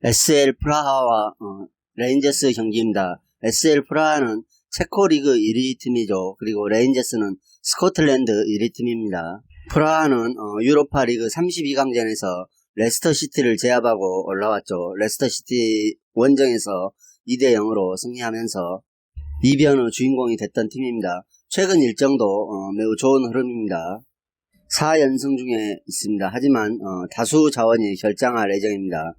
SL 프라하와 레인저스 경기입니다. SL 프라하는 체코 리그 1위 팀이죠. 그리고 레인저스는 스코틀랜드 1위 팀입니다. 프라하는 유로파 리그 32강전에서 레스터 시티를 제압하고 올라왔죠. 레스터 시티 원정에서 2대 0으로 승리하면서 이변의 주인공이 됐던 팀입니다. 최근 일정도 매우 좋은 흐름입니다. 4연승 중에 있습니다. 하지만 다수 자원이 결장할 예정입니다.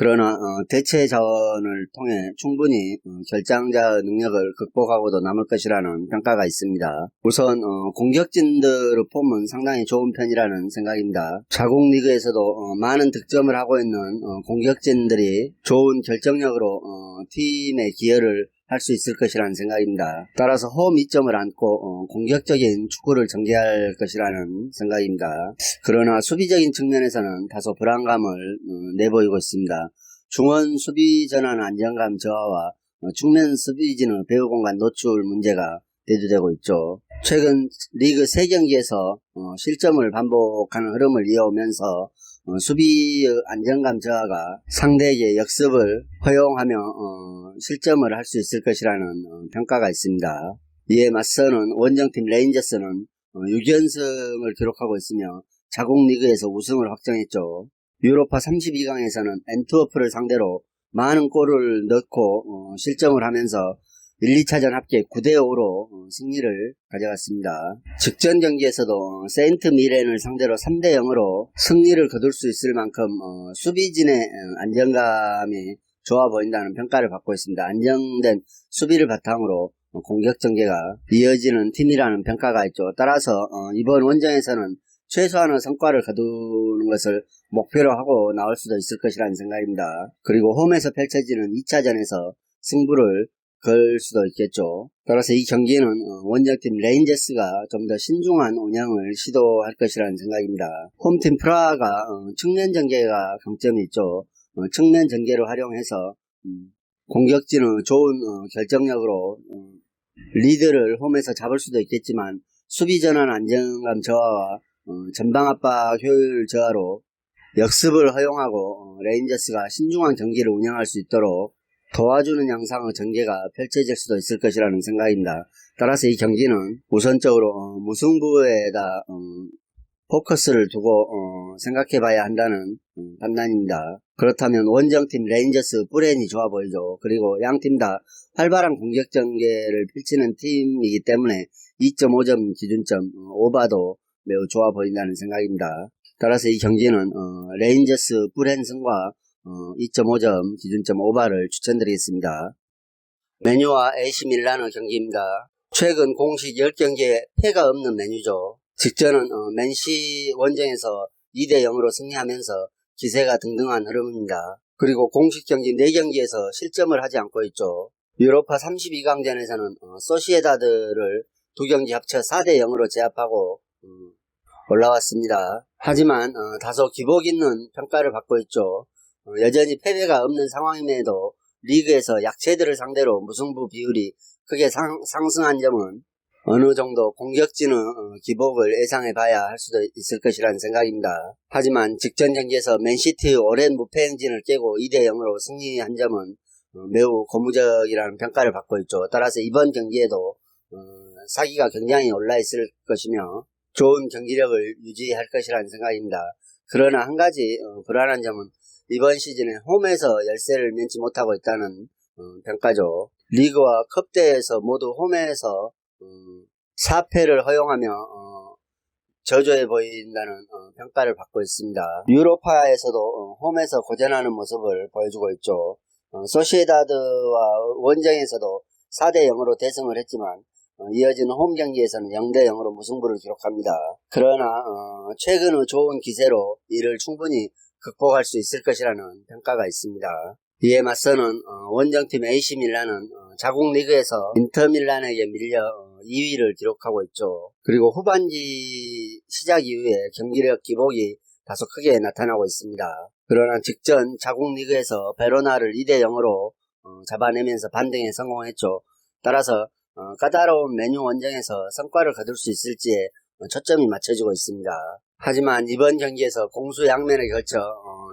그러나 대체 자원을 통해 충분히 결장자 능력을 극복하고도 남을 것이라는 평가가 있습니다. 우선 공격진들의 폼은 상당히 좋은 편이라는 생각입니다. 자국 리그에서도 많은 득점을 하고 있는 공격진들이 좋은 결정력으로 팀의 기여를 할 수 있을 것이라는 생각입니다. 따라서 홈 이점을 안고 공격적인 축구를 전개할 것이라는 생각입니다. 그러나 수비적인 측면에서는 다소 불안감을 내보이고 있습니다. 중원 수비 전환 안정감 저하와 측면 수비진의 배후 공간 노출 문제가 대두되고 있죠. 최근 리그 3경기에서 실점을 반복하는 흐름을 이어오면서 수비의 안정감 저하가 상대에게 역습을 허용하며 실점을 할 수 있을 것이라는 평가가 있습니다. 이에 맞서는 원정팀 레인저스는 6연승을 기록하고 있으며 자국 리그에서 우승을 확정했죠. 유로파 32강에서는 엔트워프를 상대로 많은 골을 넣고 실점을 하면서 1, 2차전 합계 9대5로 승리를 가져갔습니다. 직전 경기에서도 세인트 미렌을 상대로 3대0으로 승리를 거둘 수 있을 만큼 수비진의 안정감이 좋아 보인다는 평가를 받고 있습니다. 안정된 수비를 바탕으로 공격 전개가 이어지는 팀이라는 평가가 있죠. 따라서 이번 원정에서는 최소한의 성과를 거두는 것을 목표로 하고 나올 수도 있을 것이라는 생각입니다. 그리고 홈에서 펼쳐지는 2차전에서 승부를 걸 수도 있겠죠. 따라서 이 경기는 원정팀 레인저스가 좀 더 신중한 운영을 시도할 것이라는 생각입니다. 홈팀 프라하가 측면 전개가 강점이 있죠. 측면 전개를 활용해서 공격진의 좋은 결정력으로 리드를 홈에서 잡을 수도 있겠지만 수비 전환 안정감 저하와 전방 압박 효율 저하로 역습을 허용하고 레인저스가 신중한 경기를 운영할 수 있도록 도와주는 양상의 전개가 펼쳐질 수도 있을 것이라는 생각입니다. 따라서 이 경기는 우선적으로 무승부에다 포커스를 두고 생각해 봐야 한다는 판단입니다. 그렇다면 원정팀 레인저스 뿌렌이 좋아 보이죠. 그리고 양팀 다 활발한 공격 전개를 펼치는 팀이기 때문에 2.5점 기준점 오바도 매우 좋아 보인다는 생각입니다. 따라서 이 경기는 레인저스 뿌렌 승과 2.5점 기준점 오바를 추천드리겠습니다. 메뉴와 AC 밀란의 경기입니다. 최근 공식 10경기에 패가 없는 메뉴죠. 직전은 맨시 원정에서 2대 0으로 승리하면서 기세가 등등한 흐름입니다. 그리고 공식 경기 4경기에서 실점을 하지 않고 있죠. 유로파 32강전에서는 소시에다드를 2경기 합쳐 4대 0으로 제압하고 올라왔습니다. 하지만 다소 기복 있는 평가를 받고 있죠. 여전히 패배가 없는 상황임에도 리그에서 약체들을 상대로 무승부 비율이 크게 상승한 점은 어느 정도 공격진의 기복을 예상해 봐야 할 수도 있을 것이라는 생각입니다. 하지만 직전 경기에서 맨시티의 오랜 무패 행진을 깨고 2대 0으로 승리한 점은 매우 고무적이라는 평가를 받고 있죠. 따라서 이번 경기에도 사기가 굉장히 올라 있을 것이며 좋은 경기력을 유지할 것이라는 생각입니다. 그러나 한 가지 불안한 점은 이번 시즌에 홈에서 열세를 면치 못하고 있다는 평가죠. 리그와 컵대회에서 모두 홈에서 4패를 허용하며 저조해 보인다는 평가를 받고 있습니다. 유로파에서도 홈에서 고전하는 모습을 보여주고 있죠. 소시에다드와 원정에서도 4대 0으로 대승을 했지만 이어지는 홈 경기에서는 0대 0으로 무승부를 기록합니다. 그러나 최근의 좋은 기세로 이를 충분히 극복할 수 있을 것이라는 평가가 있습니다. 이에 맞서는 원정팀 AC 밀란은 자국 리그에서 인터 밀란에게 밀려 2위를 기록하고 있죠. 그리고 후반기 시작 이후에 경기력 기복이 다소 크게 나타나고 있습니다. 그러나 직전 자국 리그에서 베로나를 2대 0으로 잡아내면서 반등에 성공했죠. 따라서 까다로운 메뉴 원정에서 성과를 거둘 수 있을지에 초점이 맞춰지고 있습니다. 하지만 이번 경기에서 공수 양면에 걸쳐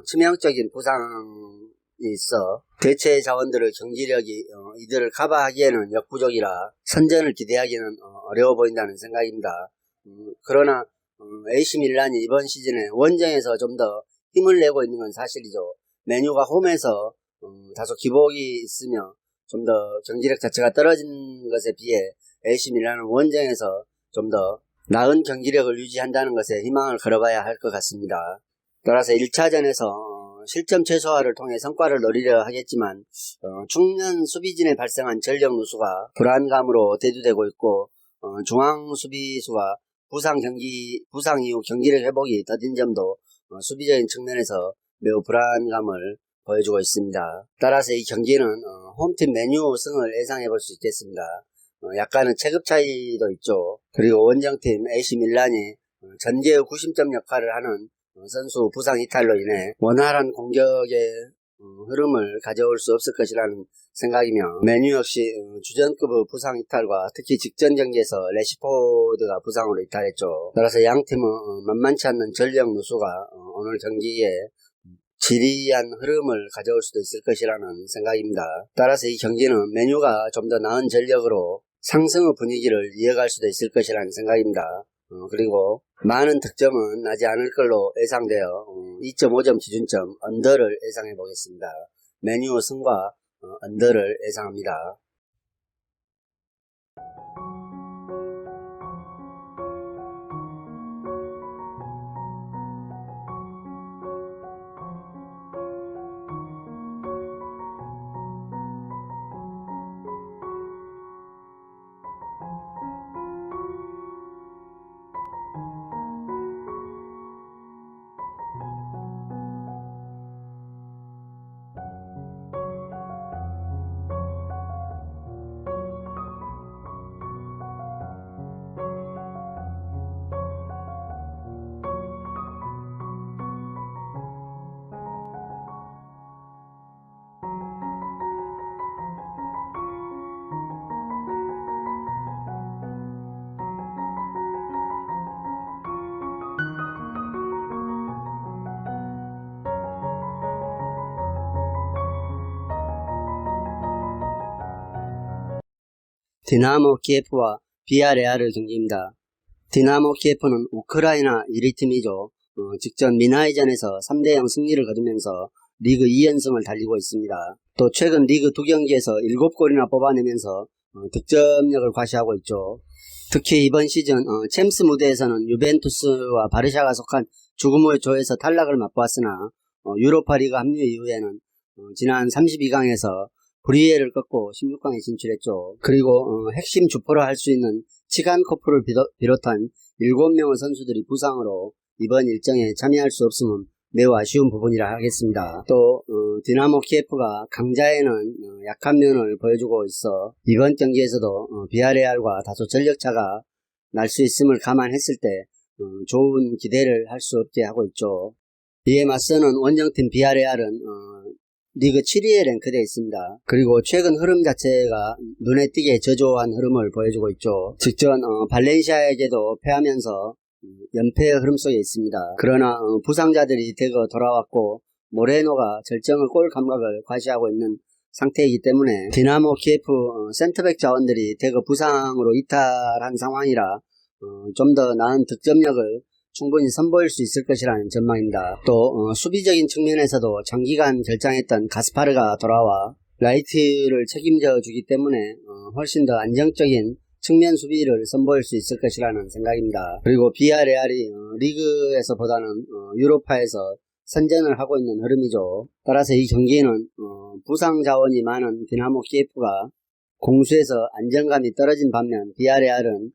치명적인 부상 있어 대체 자원들의 경기력이 이들을 커버하기에는 역부족이라 선전을 기대하기는 어려워 보인다는 생각입니다. 그러나 AC밀란이 이번 시즌에 원정에서 좀 더 힘을 내고 있는 건 사실이죠. 메뉴가 홈에서 다소 기복이 있으며 좀 더 경기력 자체가 떨어진 것에 비해 AC밀란은 원정에서 좀 더 나은 경기력을 유지한다는 것에 희망을 걸어봐야 할 것 같습니다. 따라서 1차전에서 실점 최소화를 통해 성과를 노리려 하겠지만 중년 수비진에 발생한 전력 누수가 불안감으로 대두되고 있고 중앙 수비수가 부상 이후 경기력 회복이 더딘 점도 수비적인 측면에서 매우 불안감을 보여주고 있습니다. 따라서 이 경기는 홈팀 맨유 승을 예상해 볼 수 있겠습니다. 약간은 체급 차이도 있죠. 그리고 원정팀 AC밀란이 전개의 구심점 역할을 하는 선수 부상 이탈로 인해 원활한 공격의 흐름을 가져올 수 없을 것이라는 생각이며 맨유 역시 주전급의 부상 이탈과 특히 직전 경기에서 레시포드가 부상으로 이탈했죠. 따라서 양 팀은 만만치 않는 전력 누수가 오늘 경기에 지리한 흐름을 가져올 수도 있을 것이라는 생각입니다. 따라서 이 경기는 맨유가 좀 더 나은 전력으로 상승의 분위기를 이어갈 수도 있을 것이라는 생각입니다. 그리고 많은 득점은 나지 않을 걸로 예상되어 2.5점 기준점 언더를 예상해 보겠습니다. 맨유 승과 언더를 예상합니다. 디나모 키예프와 비아레알의 경기입니다. 디나모 키예프는 우크라이나 1위 팀이죠. 직전 미나이전에서 3대0 승리를 거두면서 리그 2연승을 달리고 있습니다. 또 최근 리그 2경기에서 7골이나 뽑아내면서 득점력을 과시하고 있죠. 특히 이번 시즌 챔스 무대에서는 유벤투스와 바르샤가 속한 죽음의 조에서 탈락을 맛보았으나 유로파리그 합류 이후에는 지난 32강에서 브리에를 꺾고 16강에 진출했죠. 그리고 핵심 주포라 할 수 있는 치간코프를 비롯한 7명의 선수들이 부상으로 이번 일정에 참여할 수 없음은 매우 아쉬운 부분이라 하겠습니다. 또 디나모 키예프가 강자에는 약한 면을 보여주고 있어 이번 경기에서도 비아레알과 다소 전력차가 날 수 있음을 감안했을 때 좋은 기대를 할 수 없게 하고 있죠. 이에 맞서는 원정팀 비아레알은 리그 7위에 랭크되어 있습니다. 그리고 최근 흐름 자체가 눈에 띄게 저조한 흐름을 보여주고 있죠. 직전 발렌시아에게도 패하면서 연패의 흐름 속에 있습니다. 그러나 부상자들이 대거 돌아왔고 모레노가 절정의 골 감각을 과시하고 있는 상태이기 때문에 디나모 키예프 센터백 자원들이 대거 부상으로 이탈한 상황이라 좀 더 나은 득점력을 충분히 선보일 수 있을 것이라는 전망입니다. 또 수비적인 측면에서도 장기간 결장했던 가스파르가 돌아와 라이트를 책임져 주기 때문에 훨씬 더 안정적인 측면 수비를 선보일 수 있을 것이라는 생각입니다. 그리고 비아레알이 리그에서보다는 유로파에서 선전을 하고 있는 흐름이죠. 따라서 이 경기는 부상 자원이 많은 디나모 키예프가 공수에서 안정감이 떨어진 반면 비아레알은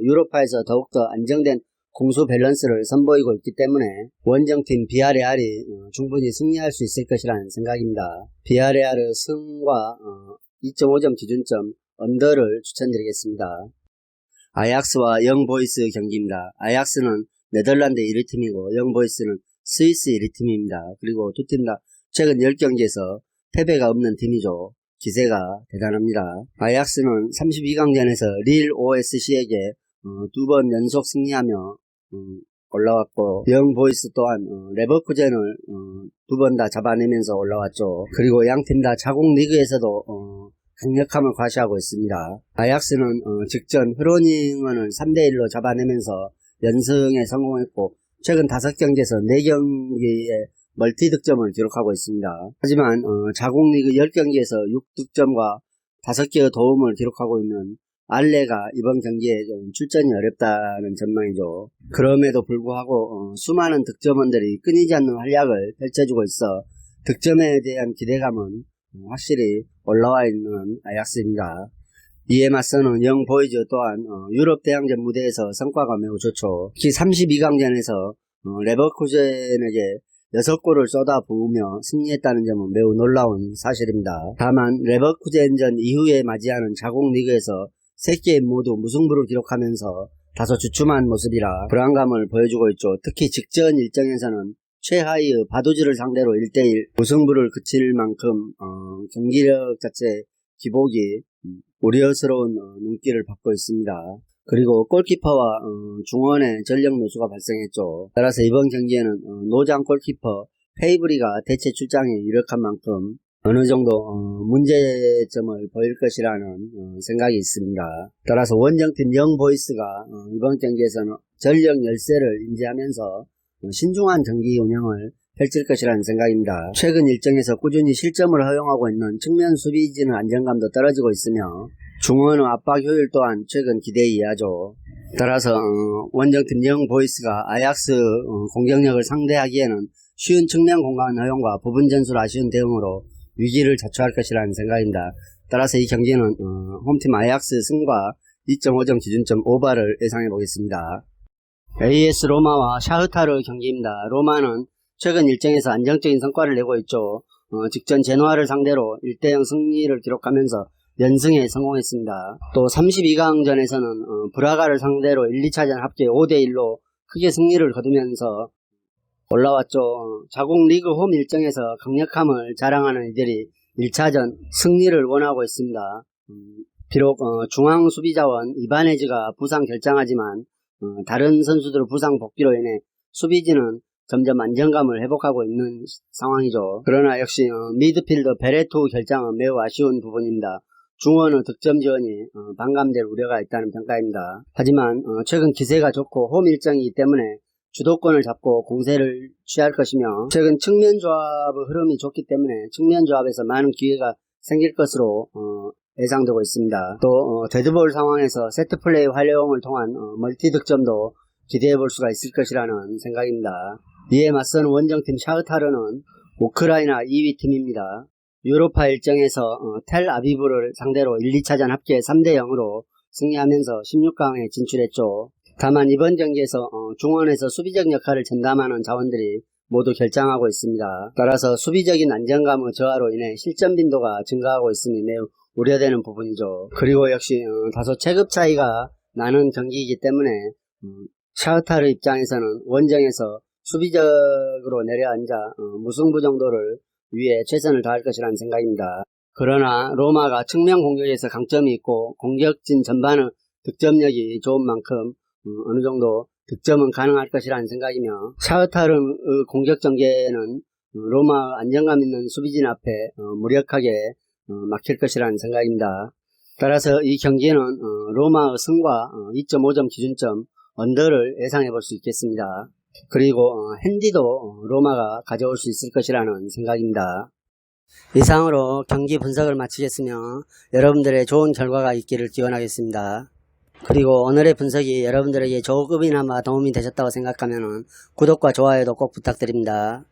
유로파에서 더욱더 안정된 공수 밸런스를 선보이고 있기 때문에 원정팀 비아레알이 충분히 승리할 수 있을 것이라는 생각입니다. 비아레알의 승과 2.5점 기준점 언더를 추천드리겠습니다. 아약스와 영보이스 경기입니다. 아약스는 네덜란드 1위 팀이고 영보이스는 스위스 1위 팀입니다. 그리고 두 팀 다 최근 10경기에서 패배가 없는 팀이죠. 기세가 대단합니다. 아약스는 32강전에서 릴 OSC에게 2번 연속 승리하며 올라왔고, 영 보이스 또한 레버쿠젠을 두 번 다 잡아내면서 올라왔죠. 그리고 양팀 다 자국 리그에서도 강력함을 과시하고 있습니다. 아약스는 직전 흐로닝언을 3대1로 잡아내면서 연승에 성공했고, 최근 5경기에서 4경기에 멀티 득점을 기록하고 있습니다. 하지만 자국 리그 10경기에서 6득점과 5개의 도움을 기록하고 있는 알레가 이번 경기에 좀 출전이 어렵다는 전망이죠. 그럼에도 불구하고 수많은 득점원들이 끊이지 않는 활약을 펼쳐주고 있어 득점에 대한 기대감은 확실히 올라와 있는 아약스입니다. 이에 맞서는 영 보이즈 또한 유럽 대항전 무대에서 성과가 매우 좋죠. 특히 32강전에서 레버쿠젠에게 6골을 쏟아 부으며 승리했다는 점은 매우 놀라운 사실입니다. 다만 레버쿠젠전 이후에 맞이하는 자국 리그에서 3게임 모두 무승부를 기록하면서 다소 주춤한 모습이라 불안감을 보여주고 있죠. 특히 직전 일정에서는 최하위의 바두즈를 상대로 1대1 무승부를 그칠 만큼 경기력 자체 기복이 우려스러운 눈길을 받고 있습니다. 그리고 골키퍼와 중원의 전력 누수가 발생했죠. 따라서 이번 경기에는 노장 골키퍼 페이브리가 대체 출장에 유력한 만큼 어느 정도 문제점을 보일 것이라는 생각이 있습니다. 따라서 원정팀 영 보이스가 이번 경기에서는 전력 열세를 인지하면서 신중한 경기 운영을 펼칠 것이라는 생각입니다. 최근 일정에서 꾸준히 실점을 허용하고 있는 측면 수비진의 안정감도 떨어지고 있으며 중원의 압박 효율 또한 최근 기대 이하죠. 따라서 원정팀 영 보이스가 아약스 공격력을 상대하기에는 쉬운 측면 공간 허용과 부분 전술 아쉬운 대응으로 위기를 자초할 것이라는 생각입니다. 따라서 이 경기는 홈팀 아약스 승과 2.5점 기준점 오버를 예상해 보겠습니다. AS 로마와 샤흐타르 경기입니다. 로마는 최근 일정에서 안정적인 성과를 내고 있죠. 직전 제노아를 상대로 1대0 승리를 기록하면서 연승에 성공했습니다. 또 32강전에서는 브라가를 상대로 1, 2차전 합계 5대1로 크게 승리를 거두면서 올라왔죠. 자국 리그 홈 일정에서 강력함을 자랑하는 이들이 1차전 승리를 원하고 있습니다. 비록 중앙 수비자원 이바네즈가 부상 결장하지만 다른 선수들 부상 복귀로 인해 수비진은 점점 안정감을 회복하고 있는 상황이죠. 그러나 역시 미드필더 베레투 결장은 매우 아쉬운 부분입니다. 중원의 득점 지원이 반감될 우려가 있다는 평가입니다. 하지만 최근 기세가 좋고 홈 일정이기 때문에 주도권을 잡고 공세를 취할 것이며 최근 측면 조합의 흐름이 좋기 때문에 측면 조합에서 많은 기회가 생길 것으로 예상되고 있습니다. 또 데드볼 상황에서 세트플레이 활용을 통한 멀티 득점도 기대해 볼 수가 있을 것이라는 생각입니다. 이에 맞서는 원정팀 샤흐타르는 우크라이나 2위 팀입니다. 유로파 일정에서 텔 아비브를 상대로 1, 2차전 합계 3대0으로 승리하면서 16강에 진출했죠. 다만 이번 경기에서 중원에서 수비적 역할을 전담하는 자원들이 모두 결장하고 있습니다. 따라서 수비적인 안정감의 저하로 인해 실점 빈도가 증가하고 있으니 매우 우려되는 부분이죠. 그리고 역시 다소 체급 차이가 나는 경기이기 때문에 샤흐타르 입장에서는 원정에서 수비적으로 내려앉아 무승부 정도를 위해 최선을 다할 것이라는 생각입니다. 그러나 로마가 측면 공격에서 강점이 있고 공격진 전반의 득점력이 좋은 만큼 어느 정도 득점은 가능할 것이라는 생각이며 샤흐타르의 공격 전개는 로마 안정감 있는 수비진 앞에 무력하게 막힐 것이라는 생각입니다. 따라서 이 경기는 로마의 승과 2.5점 기준점 언더를 예상해 볼 수 있겠습니다. 그리고 핸디도 로마가 가져올 수 있을 것이라는 생각입니다. 이상으로 경기 분석을 마치겠으며 여러분들의 좋은 결과가 있기를 기원하겠습니다. 그리고 오늘의 분석이 여러분들에게 조금이나마 도움이 되셨다고 생각하면 구독과 좋아요도 꼭 부탁드립니다.